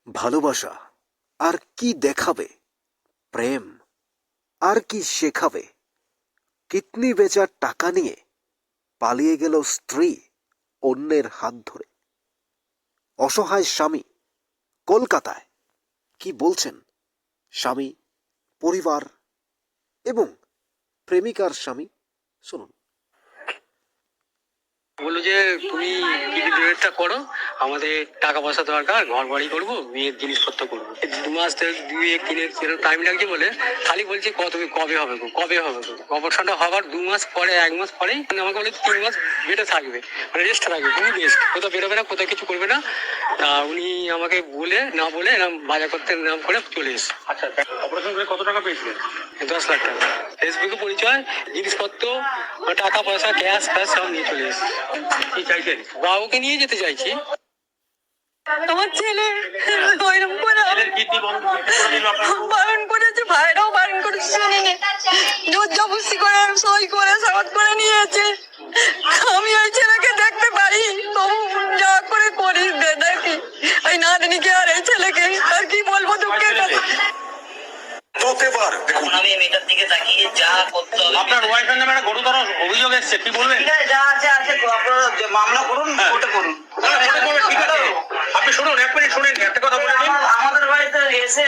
ভালোবাসা আর কি দেখাবে, প্রেম আর কি শেখাবে। কিডনি বেচার টাকা নিয়ে পালিয়ে গেল স্ত্রী অন্যের হাত ধরে। অসহায় স্বামী কলকাতায়। কি বলছেন স্বামী, পরিবার এবং প্রেমিকার স্বামী? শুনুন। বললো যে তুমি কিডনি ডোনেটটা করো, আমাদের টাকা পয়সা দরকার, ঘর বাড়ি করবো, মেয়ের জিনিসপত্র করবো। 2 মাস দুই এক দিনের টাইম লাগছে বলে খালি বলছে কবে হবে গো, কবে হবে গো। অপারেশনটা হবার 2 মাস পরে, 1 মাস পরেই আমাকে বলে 3 মাস বেডে থাকবে, মানে রেস্ট থাকবে, খুবই রেস্ট, কোথাও বেরোবে না, কোথাও কিছু করবে না। তা উনি আমাকে না বলে এরকম বাজার করতে নাম করে চলে এসে। আচ্ছা, অপারেশন করে কত টাকা পেয়েছিলেন? 10 লাখ টাকা ফেসবুকে পরিচয়, জিনিসপত্র, টাকা পয়সা, ক্যাশ সব নিয়ে চলে এসে। কি চাইছেন? বাবুকে নিয়ে যেতে চাইছি। আমার ছেলে ওইরকম করে বারণ করেছে, ভাইরাও বারণ করেছে, শুনিনি, জোর জবরদস্তি করে সই করে সাবাদ করে নিয়েছে। আমি ওই ছেলেকে দেখতে পারি, তবু যা করে করিস দে নাকি ওই নাতনিকে আর এই ছেলেকে আর কি বলবো দুঃখের কথা। আমি মেয়েটার দিকে তাকিয়ে যা করতে হবে। আপনার ওয়াইফের নামে একটা গুরুতর অভিযোগ এসছে, কি বলবেন? যা আছে আপনারা মামলা করুন, কোর্টে করুন। ঠিক আছে, আপনি শুনুন, 1 মিনিট শুনেন, একটা কথা বলে দিন। আমাদের বাড়িতে এসে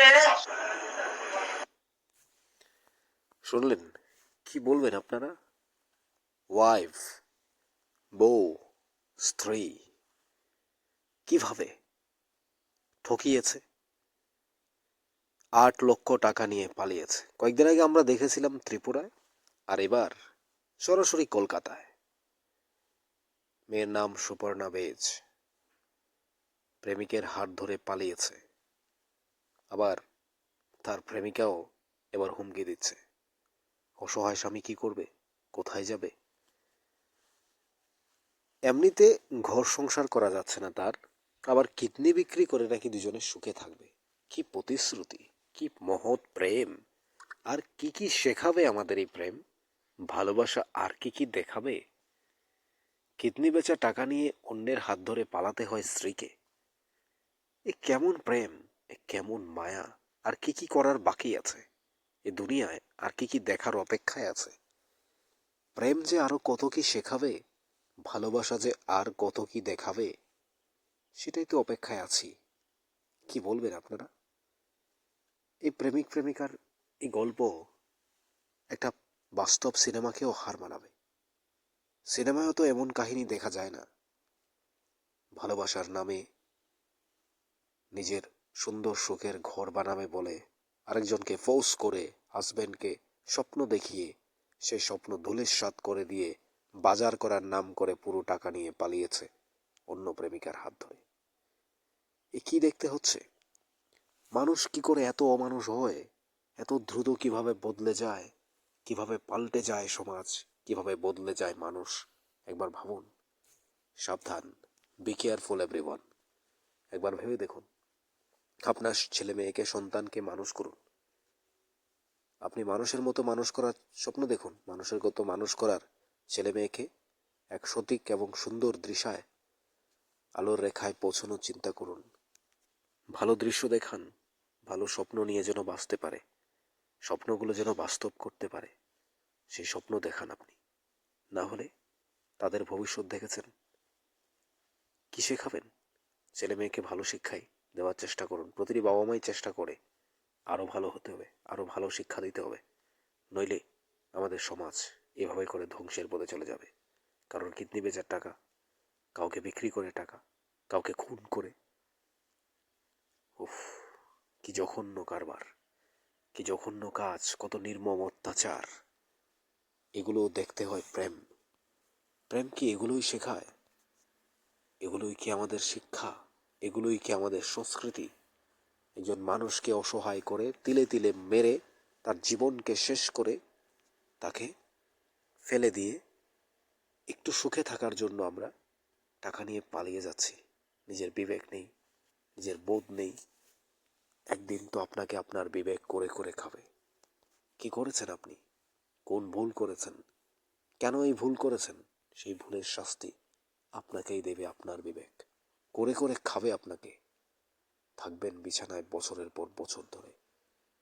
শুনলেন? কি বলবেন আপনারা? ওয়াইফ, বউ, স্ত্রী কিভাবে ঠকিয়েছে, 8 লক্ষ টাকা নিয়ে পালিয়েছে। কয়েকদিন আগে আমরা দেখেছিলাম ত্রিপুরায়, আর এবার সরাসরি কলকাতায়। মেয়ের নাম সুপর্ণা বেজ, প্রেমিকের হাত ধরে পালিয়েছে। আবার তার প্রেমিকাও এবার হুমকি দিচ্ছে। অসহায় স্বামী কি করবে, কোথায় যাবে? এমনিতে ঘর সংসার করা যাচ্ছে না তার, আবার কিডনি বিক্রি করে নাকি দুজনে সুখে থাকবে। কি প্রতিশ্রুতি, কি মহৎ প্রেম! আর কি কি শেখাবে আমাদের এই প্রেম? ভালোবাসা আর কি কি দেখাবে? কিডনি বেচা টাকা নিয়ে অন্যের হাত ধরে পালাতে হয় স্ত্রীকে। এ কেমন প্রেম, এ কেমন মায়া! আর কি কি করার বাকি আছে এ দুনিয়ায়, আর কি কি দেখার অপেক্ষায় আছে? প্রেম যে আরো কত কি শেখাবে, ভালোবাসা যে আর কত কি দেখাবে, সেটাই তো অপেক্ষায় আছি। কি বলবেন আপনারা? এই প্রেমিক প্রেমিকার এই গল্প একটা বাস্তব সিনেমাকেও হার মানাবে। সিনেমায়ও তো এমন কাহিনী দেখা যায় না। ভালোবাসার নামে নিজের সুন্দর সুখের ঘর বানাবে বলে আরেকজনকে ফোর্স করে, হাজবেন্ডকে স্বপ্ন দেখিয়ে সেই স্বপ্ন ধূলিসাৎ করে দিয়ে বাজার করার নাম করে পুরো টাকা নিয়ে পালিয়েছে অন্য প্রেমিকার হাত ধরে। এ কি দেখতে হচ্ছে? মানুষ কি করে এত অমানুষ হয়, এত দ্রুত কিভাবে বদলে যায়, কিভাবে পাল্টে যায় সমাজ, কিভাবে বদলে যায় মানুষ, একবার ভাবুন। সাবধান, বি কেয়ারফুল এভরিওয়ান। একবার ভেবে দেখুন, আপনার ছেলে মেয়েকে, সন্তানকে মানুষ করুন। আপনি মানুষের মতো মানুষ করার স্বপ্ন দেখুন, মানুষের মতো মানুষ করার ছেলে মেয়েকে এক সঠিক এবং সুন্দর দৃশ্যায়, আলোর রেখায় পৌঁছানোর চিন্তা করুন। ভালো দৃশ্য দেখান, ভালো স্বপ্ন নিয়ে যেন বাঁচতে পারে, স্বপ্নগুলো যেন বাস্তব করতে পারে, সেই স্বপ্ন দেখান আপনি। না হলে তাদের ভবিষ্যৎ দেখেছেন, কি শেখাবেন? ছেলে মেয়েকে ভালো শিক্ষাই দেওয়ার চেষ্টা করুন। প্রতিটি বাবা মাই চেষ্টা করে আরো ভালো হতে হবে, আরো ভালো শিক্ষা দিতে হবে, নইলে আমাদের সমাজ এভাবে করে ধ্বংসের পথে চলে যাবে। কারণ কিডনি বেচার টাকা, কাউকে বিক্রি করে টাকা, কাউকে খুন করে, উফ, কি জঘন্য কারবার, কি জঘন্য কাজ, কত নির্মম অত্যাচার! এগুলো দেখতে হয় প্রেম। প্রেম কি এগুলোই শেখায়? এগুলোই কি আমাদের শিক্ষা? এগুলোই কি আমাদের সংস্কৃতি? একজন মানুষকে অসহায় করে তিলে তিলে মেরে তার জীবনকে শেষ করে তাকে ফেলে দিয়ে একটু সুখে থাকার জন্য আমরা টাকা নিয়ে পালিয়ে যাচ্ছি। নিজের বিবেক নেই, নিজের বোধ নেই। একদিন তো আপনাকে আপনার বিবেক করে করে খাবে। কি করেছেন আপনি? কোন ভুল করেছেন? কেন এই ভুল করেছেন? সেই ভুলের শাস্তি আপনাকেই দেবে আপনার বিবেক। করে করে খাবে আপনাকে। থাকবেন বিছানায় বছরের পর বছর ধরে,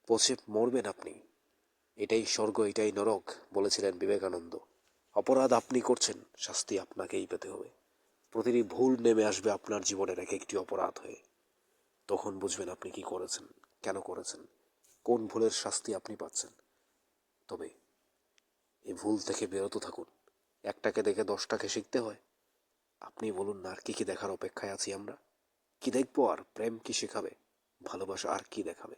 পচে মরবেন আপনি। এটাই স্বর্গ, এটাই নরক বলেছিলেন বিবেকানন্দ। অপরাধ আপনি করছেন, শাস্তি আপনাকেই পেতে হবে। প্রতিটি ভুল নেমে আসবে আপনার জীবনের এক একটি অপরাধ হয়ে। তখন বুঝবেন আপনি কি করেছেন, কেন করেছেন, কোন ভুলের শাস্তি আপনি পাচ্ছেন। তবে এই ভুল থেকে বিরত থাকুন। একটাকে দেখে 10টাকে শিখতে হয়। আপনি বলুন না, আর কি কি দেখার অপেক্ষায় আছি আমরা? কি দেখবো আর? প্রেম কি শেখাবে? ভালোবাসা আর কি দেখাবে?